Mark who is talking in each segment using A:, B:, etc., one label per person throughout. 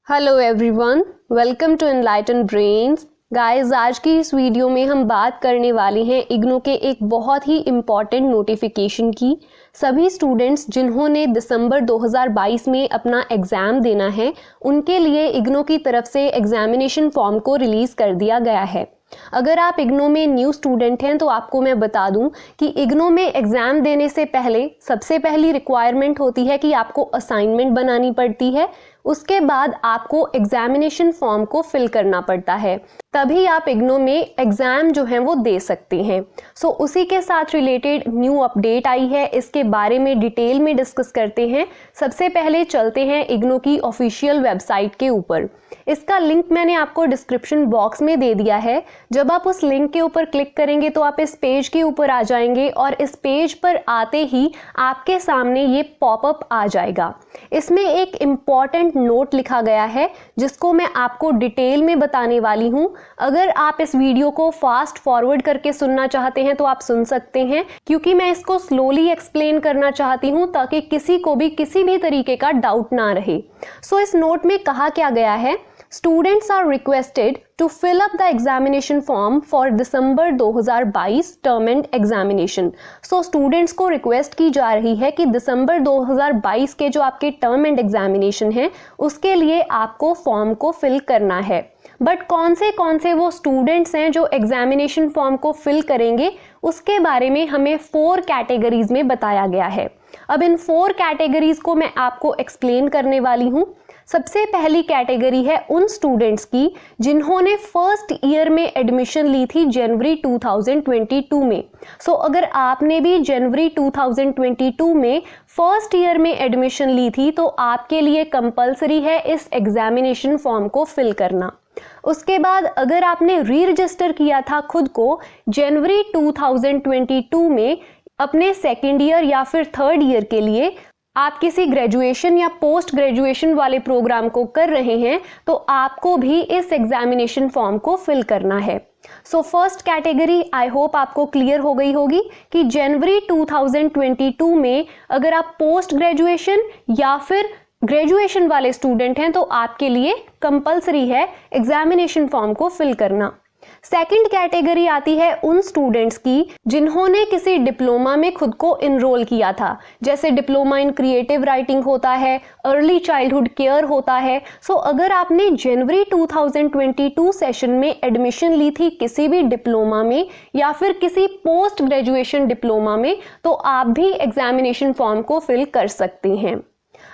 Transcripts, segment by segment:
A: Hello everyone, welcome to Enlighten Brains. Guys, आज की इस वीडियो में हम बात करने वाले हैं इग्नू के एक बहुत ही इम्पॉर्टेंट नोटिफिकेशन की। सभी स्टूडेंट्स जिन्होंने दिसंबर 2022 में अपना एग्ज़ाम देना है, उनके लिए इग्नू की तरफ से एग्जामिनेशन फॉर्म को रिलीज़ कर दिया गया है। अगर आप इग्नू में न्यू स्टूडेंट हैं तो आपको मैं बता दूं कि इग्नू में एग्ज़ाम देने से पहले सबसे पहली रिक्वायरमेंट होती है कि आपको असाइनमेंट बनानी पड़ती है। उसके बाद आपको एग्जामिनेशन फॉर्म को फिल करना पड़ता है, तभी आप इग्नू में एग्ज़ाम जो है वो दे सकते हैं। सो उसी के साथ रिलेटेड न्यू अपडेट आई है, इसके बारे में डिटेल में डिस्कस करते हैं। सबसे पहले चलते हैं इग्नू की ऑफिशियल वेबसाइट के ऊपर। इसका लिंक मैंने आपको डिस्क्रिप्शन बॉक्स में दे दिया है। जब आप उस लिंक के ऊपर क्लिक करेंगे तो आप इस पेज के ऊपर आ जाएंगे और इस पेज पर आते ही आपके सामने ये पॉपअप आ जाएगा। इसमें एक इम्पॉर्टेंट नोट लिखा गया है जिसको मैं आपको डिटेल में बताने वाली हूँ। अगर आप इस वीडियो को फास्ट फॉरवर्ड करके सुनना चाहते हैं तो आप सुन सकते हैं, क्योंकि मैं इसको स्लोली एक्सप्लेन करना चाहती हूँ ताकि किसी को भी किसी भी तरीके का डाउट ना रहे। सो इस नोट में कहा क्या गया है, Students are requested to fill up the examination form for December 2022 term and examination. So students को रिक्वेस्ट की जा रही है कि दिसंबर 2022 के जो आपके टर्म एंड एग्जामिनेशन है उसके लिए आपको फॉर्म को फिल करना है। बट कौन से वो स्टूडेंट्स हैं जो एग्जामिनेशन फॉर्म को फिल करेंगे, उसके बारे में हमें 4 कैटेगरीज में बताया गया है। अब इन 4 कैटेगरीज को मैं आपको एक्सप्लेन करने वाली हूँ। सबसे पहली कैटेगरी है उन स्टूडेंट्स की जिन्होंने फर्स्ट ईयर में एडमिशन ली थी जनवरी 2022 में। सो अगर आपने भी जनवरी 2022 में फर्स्ट ईयर में एडमिशन ली थी तो आपके लिए कंपलसरी है इस एग्जामिनेशन फॉर्म को फिल करना। उसके बाद अगर आपने री रजिस्टर किया था खुद को जनवरी 2022 में अपने सेकेंड ईयर या फिर थर्ड ईयर के लिए, आप किसी ग्रेजुएशन या पोस्ट ग्रेजुएशन वाले प्रोग्राम को कर रहे हैं तो आपको भी इस एग्जामिनेशन फॉर्म को फिल करना है। So first category I hope आपको क्लियर हो गई होगी कि जनवरी 2022 में अगर आप पोस्ट ग्रेजुएशन या फिर ग्रेजुएशन वाले स्टूडेंट हैं तो आपके लिए कंपलसरी है एग्जामिनेशन फॉर्म को फिल करना। सेकंड कैटेगरी आती है उन स्टूडेंट्स की जिन्होंने किसी डिप्लोमा में खुद को इनरोल किया था, जैसे डिप्लोमा इन क्रिएटिव राइटिंग होता है, अर्ली चाइल्डहुड केयर होता है। सो अगर आपने जनवरी 2022 सेशन में एडमिशन ली थी किसी भी डिप्लोमा में या फिर किसी पोस्ट ग्रेजुएशन डिप्लोमा में तो आप भी एग्जामिनेशन फॉर्म को फिल कर सकते हैं।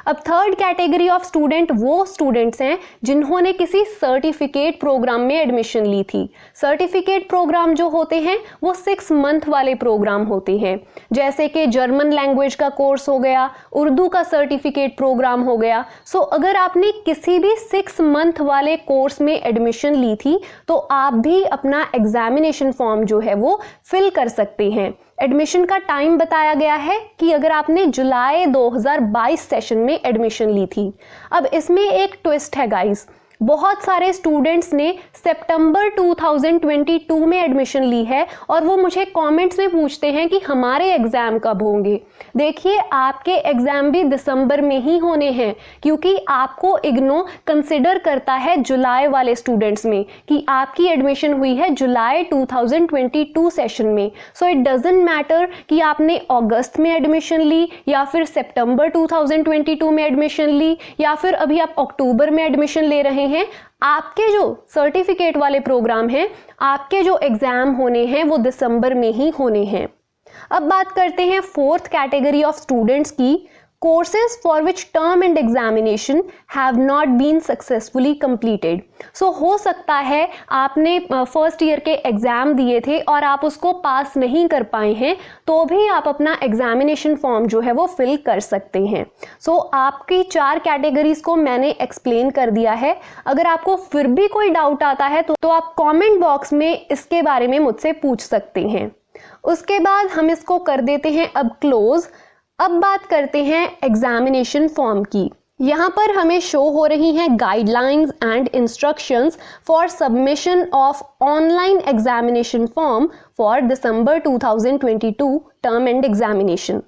A: अब थर्ड कैटेगरी ऑफ स्टूडेंट वो स्टूडेंट्स हैं जिन्होंने किसी सर्टिफिकेट प्रोग्राम में एडमिशन ली थी। सर्टिफिकेट प्रोग्राम जो होते हैं वो 6 मंथ वाले प्रोग्राम होते हैं, जैसे कि जर्मन लैंग्वेज का कोर्स हो गया, उर्दू का सर्टिफिकेट प्रोग्राम हो गया। सो अगर आपने किसी भी 6 मंथ वाले कोर्स में एडमिशन ली थी तो आप भी अपना एग्जामिनेशन फॉर्म जो है वो फिल कर सकते हैं। एडमिशन का टाइम बताया गया है कि अगर आपने जुलाई 2022 सेशन में एडमिशन ली थी। अब इसमें एक ट्विस्ट है गाइस, बहुत सारे स्टूडेंट्स ने सितंबर 2022 में एडमिशन ली है और वो मुझे कमेंट्स में पूछते हैं कि हमारे एग्ज़ाम कब होंगे। देखिए, आपके एग्ज़ाम भी दिसंबर में ही होने हैं, क्योंकि आपको इग्नू कंसिडर करता है जुलाई वाले स्टूडेंट्स में कि आपकी एडमिशन हुई है जुलाई 2022 सेशन में। सो इट डजेंट मैटर कि आपने अगस्त में एडमिशन ली या फिर सितंबर 2022 में एडमिशन ली या फिर अभी आप अक्टूबर में एडमिशन ले रहे हैं। आपके जो सर्टिफिकेट वाले प्रोग्राम हैं, आपके जो एग्जाम होने हैं वो दिसंबर में ही होने हैं। अब बात करते हैं फोर्थ कैटेगरी ऑफ स्टूडेंट्स की, courses for which term and examination have not been successfully completed. So हो सकता है आपने फर्स्ट ईयर के एग्जाम दिए थे और आप उसको पास नहीं कर पाए हैं, तो भी आप अपना एग्जामिनेशन फॉर्म जो है वो फिल कर सकते हैं। सो आपकी 4 कैटेगरीज को मैंने एक्सप्लेन कर दिया है। अगर आपको फिर भी कोई डाउट आता है तो आप कमेंट बॉक्स में इसके बारे में मुझसे पूछ सकते हैं। उसके बाद हम इसको कर देते हैं अब क्लोज। अब बात करते हैं एग्जामिनेशन फॉर्म की। यहाँ पर हमें शो हो रही हैं guidelines and instructions for submission of online examination form for December 2022 term and examination.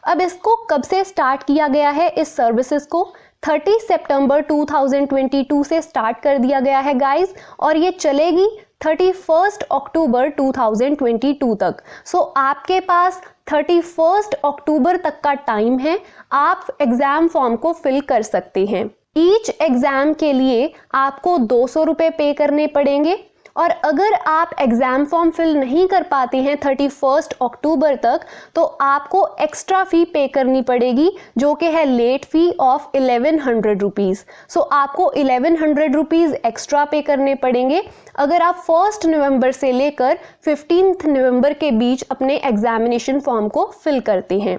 A: अब इसको कब से स्टार्ट किया गया है इस सर्विसेज को? 30 सितंबर 2022 से स्टार्ट कर दिया गया है गाइस, और ये चलेगी 31 अक्टूबर 2022 तक। सो आपके पास 31 अक्टूबर तक का टाइम है, आप एग्जाम फॉर्म को फिल कर सकते हैं। ईच एग्जाम के लिए आपको 200 रुपये पे करने पड़ेंगे, और अगर आप एग्जाम फॉर्म फिल नहीं कर पाते हैं 31 अक्टूबर तक, तो आपको एक्स्ट्रा फी पे करनी पड़ेगी, जो कि है लेट फी ऑफ 1100 रुपीज़। सो आपको 1100 रुपीज़ एक्स्ट्रा पे करने पड़ेंगे अगर आप 1 नवंबर से लेकर 15 नवंबर के बीच अपने एग्जामिनेशन फॉर्म को फिल करते हैं।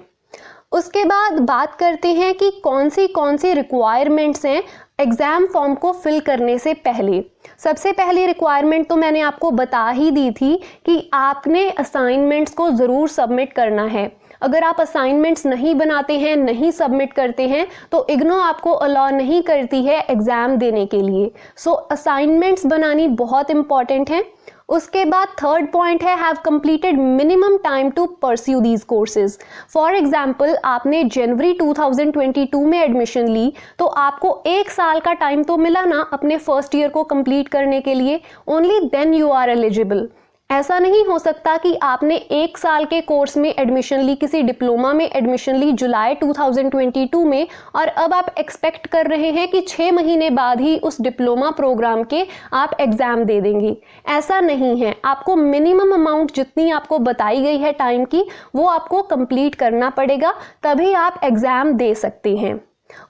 A: उसके बाद बात करते हैं कि कौन सी रिक्वायरमेंट्स हैं एग्ज़ाम फॉर्म को फिल करने से पहले। सबसे पहली रिक्वायरमेंट तो मैंने आपको बता ही दी थी कि आपने असाइनमेंट्स को ज़रूर सबमिट करना है। अगर आप असाइनमेंट्स नहीं बनाते हैं, नहीं सबमिट करते हैं, तो इग्नो आपको अलाउ नहीं करती है एग्ज़ाम देने के लिए। सो असाइनमेंट्स बनानी बहुत इंपॉर्टेंट है। उसके बाद थर्ड पॉइंट है have completed minimum time to pursue these courses. For example आपने जनवरी 2022 में एडमिशन ली, तो आपको 1 साल का टाइम तो मिला ना अपने फर्स्ट ईयर को कंप्लीट करने के लिए, only then you are eligible. ऐसा नहीं हो सकता कि आपने 1 साल के कोर्स में एडमिशन ली, किसी डिप्लोमा में एडमिशन ली जुलाई 2022 में, और अब आप एक्सपेक्ट कर रहे हैं कि 6 महीने बाद ही उस डिप्लोमा प्रोग्राम के आप एग्ज़ाम दे देंगे। ऐसा नहीं है, आपको मिनिमम अमाउंट जितनी आपको बताई गई है टाइम की, वो आपको कंप्लीट करना पड़ेगा, तभी आप एग्ज़ाम दे सकते हैं।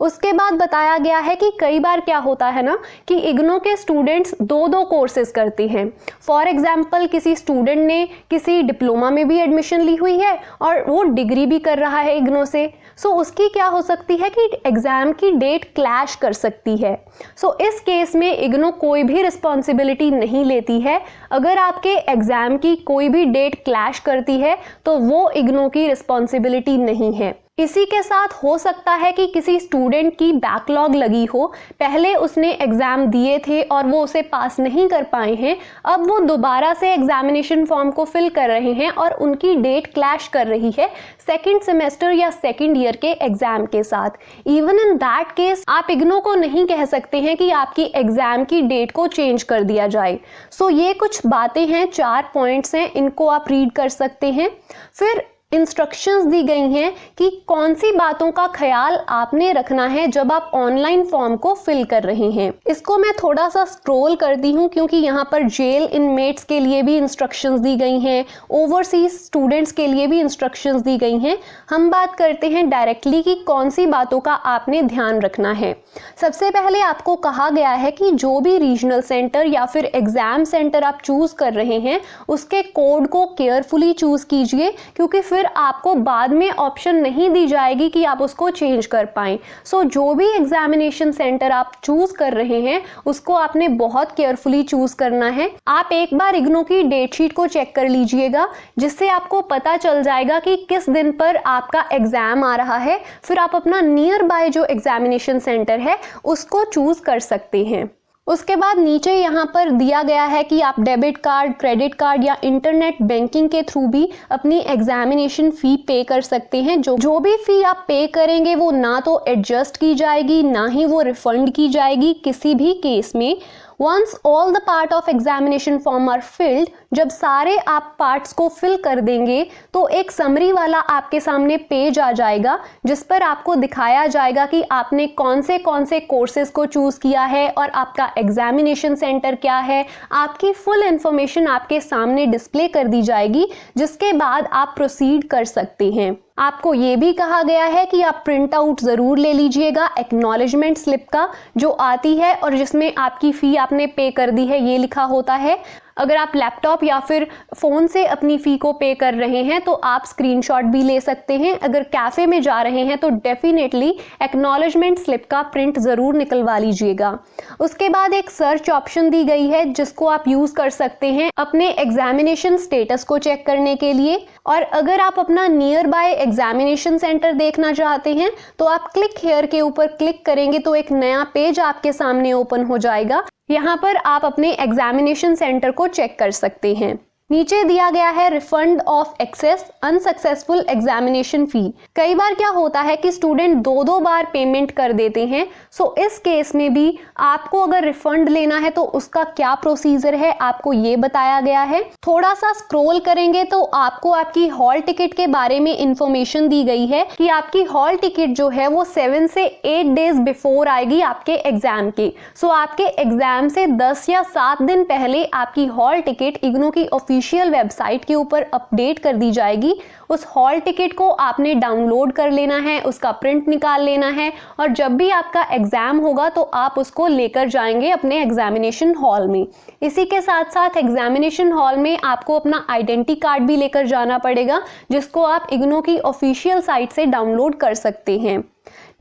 A: उसके बाद बताया गया है कि कई बार क्या होता है ना कि इग्नो के स्टूडेंट्स 2 कोर्सेज करते हैं। फॉर एग्जाम्पल किसी स्टूडेंट ने किसी डिप्लोमा में भी एडमिशन ली हुई है और वो डिग्री भी कर रहा है इग्नो से। सो उसकी क्या हो सकती है कि एग्ज़ाम की डेट क्लैश कर सकती है। सो इस केस में इग्नो कोई भी रिस्पॉन्सिबिलिटी नहीं लेती है। अगर आपके एग्ज़ाम की कोई भी डेट क्लैश करती है तो वो इग्नो की रिस्पॉन्सिबिलिटी नहीं है। इसी के साथ हो सकता है कि किसी स्टूडेंट की बैकलॉग लगी हो, पहले उसने एग्ज़ाम दिए थे और वो उसे पास नहीं कर पाए हैं, अब वो दोबारा से एग्जामिनेशन फॉर्म को फिल कर रहे हैं और उनकी डेट क्लैश कर रही है सेकंड सेमेस्टर या सेकंड ईयर के एग्ज़ाम के साथ। इवन इन दैट केस आप इग्नो को नहीं कह सकते हैं कि आपकी एग्ज़ाम की डेट को चेंज कर दिया जाए। सो ये कुछ बातें हैं, 4 पॉइंट्स हैं, इनको आप रीड कर सकते हैं। फिर इंस्ट्रक्शंस दी गई हैं कि कौन सी बातों का ख्याल आपने रखना है जब आप ऑनलाइन फॉर्म को फिल कर रहे हैं। इसको मैं थोड़ा सा स्क्रॉल करती हूँ क्योंकि यहाँ पर जेल इनमेट्स के लिए भी इंस्ट्रक्शंस दी गई हैं, ओवरसीज स्टूडेंट्स के लिए भी इंस्ट्रक्शंस दी गई हैं। हम बात करते हैं डायरेक्टली कि कौन सी बातों का आपने ध्यान रखना है। सबसे पहले आपको कहा गया है कि जो भी रीजनल सेंटर या फिर एग्जाम सेंटर आप चूज कर रहे हैं उसके कोड को केयरफुली चूज कीजिए, क्योंकि फिर आपको बाद में ऑप्शन नहीं दी जाएगी कि आप उसको चेंज कर पाएं। सो जो भी एग्जामिनेशन सेंटर आप चूज कर रहे हैं उसको आपने बहुत केयरफुली चूज करना है। आप एक बार इग्नो की डेट शीट को चेक कर लीजिएगा, जिससे आपको पता चल जाएगा कि किस दिन पर आपका एग्जाम आ रहा है। फिर आप अपना नियर बाय जो एग्जामिनेशन सेंटर है उसको चूज कर सकते हैं। उसके बाद नीचे यहाँ पर दिया गया है कि आप डेबिट कार्ड, क्रेडिट कार्ड या इंटरनेट बैंकिंग के थ्रू भी अपनी एग्जामिनेशन फ़ी पे कर सकते हैं। जो भी फ़ी आप पे करेंगे वो ना तो एडजस्ट की जाएगी, ना ही वो रिफंड की जाएगी किसी भी केस में। Once all the part of examination form are filled, जब सारे आप पार्ट्स को फिल कर देंगे तो एक समरी वाला आपके सामने पेज आ जाएगा जिस पर आपको दिखाया जाएगा कि आपने कौन से कोर्सेज को चूज किया है और आपका एग्जामिनेशन सेंटर क्या है। आपकी फुल इंफॉर्मेशन आपके सामने डिस्प्ले कर दी जाएगी, जिसके बाद आप प्रोसीड कर सकते हैं। आपको ये भी कहा गया है कि आप प्रिंट आउट ज़रूर ले लीजिएगा एक्नॉलेजमेंट स्लिप का, जो आती है और जिसमें आपकी फ़ी आपने पे कर दी है ये लिखा होता है। अगर आप लैपटॉप या फिर फ़ोन से अपनी फ़ी को पे कर रहे हैं तो आप स्क्रीनशॉट भी ले सकते हैं। अगर कैफ़े में जा रहे हैं तो डेफिनेटली एक्नॉलेजमेंट स्लिप का प्रिंट ज़रूर निकलवा लीजिएगा। उसके बाद एक सर्च ऑप्शन दी गई है जिसको आप यूज़ कर सकते हैं अपने एग्जामिनेशन स्टेटस को चेक करने के लिए। और अगर आप अपना नियर बाय एग्जामिनेशन सेंटर देखना चाहते हैं तो आप क्लिक हियर के ऊपर क्लिक करेंगे तो एक नया पेज आपके सामने ओपन हो जाएगा। यहाँ पर आप अपने एग्जामिनेशन सेंटर को चेक कर सकते हैं। नीचे दिया गया है refund of excess unsuccessful examination fee. कई बार क्या होता है कि स्टूडेंट दो बार पेमेंट कर देते हैं। सो इस केस में भी आपको अगर रिफंड लेना है तो उसका क्या प्रोसीजर है आपको ये बताया गया है। थोड़ा सा स्क्रॉल करेंगे तो आपको आपकी हॉल टिकट के बारे में इंफॉर्मेशन दी गई है कि आपकी हॉल टिकट जो है वो 7 से 8 डेज बिफोर आएगी आपके एग्जाम के। सो आपके एग्जाम से 10 या 7 दिन पहले आपकी हॉल टिकट इग्नू की ऑफिशियल वेबसाइट के ऊपर अपडेट कर दी जाएगी। उस हॉल टिकट को आपने डाउनलोड कर लेना है, उसका प्रिंट निकाल लेना है और जब भी आपका एग्जाम होगा तो आप उसको लेकर जाएंगे अपने एग्जामिनेशन हॉल में। इसी के साथ साथ एग्जामिनेशन हॉल में आपको अपना आइडेंटिटी कार्ड भी लेकर जाना पड़ेगा, जिसको आप इग्नू की ऑफिशियल साइट से डाउनलोड कर सकते हैं।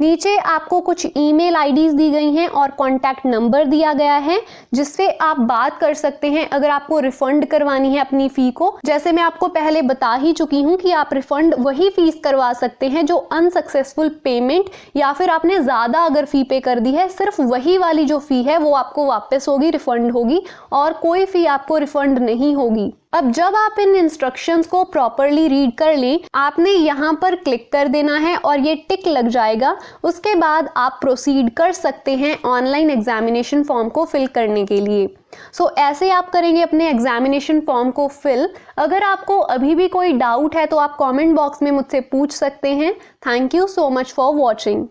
A: नीचे आपको कुछ ईमेल आईडीज दी गई हैं और कॉन्टैक्ट नंबर दिया गया है जिससे आप बात कर सकते हैं अगर आपको रिफंड करवानी है अपनी फी को। जैसे मैं आपको पहले बता ही चुकी हूं कि आप रिफंड वही फीस करवा सकते हैं जो अनसक्सेसफुल पेमेंट या फिर आपने ज्यादा अगर फी पे कर दी है, सिर्फ वही वाली जो फी है वो आपको वापस होगी, रिफंड होगी और कोई फी आपको रिफंड नहीं होगी। अब जब आप इन इंस्ट्रक्शंस को प्रॉपरली रीड कर लें, आपने यहाँ पर क्लिक कर देना है और ये टिक लग जाएगा। उसके बाद आप प्रोसीड कर सकते हैं ऑनलाइन एग्जामिनेशन फॉर्म को फिल करने के लिए। सो ऐसे आप करेंगे अपने एग्जामिनेशन फॉर्म को फिल। अगर आपको अभी भी कोई डाउट है तो आप कमेंट बॉक्स में मुझसे पूछ सकते हैं। Thank you so much for watching.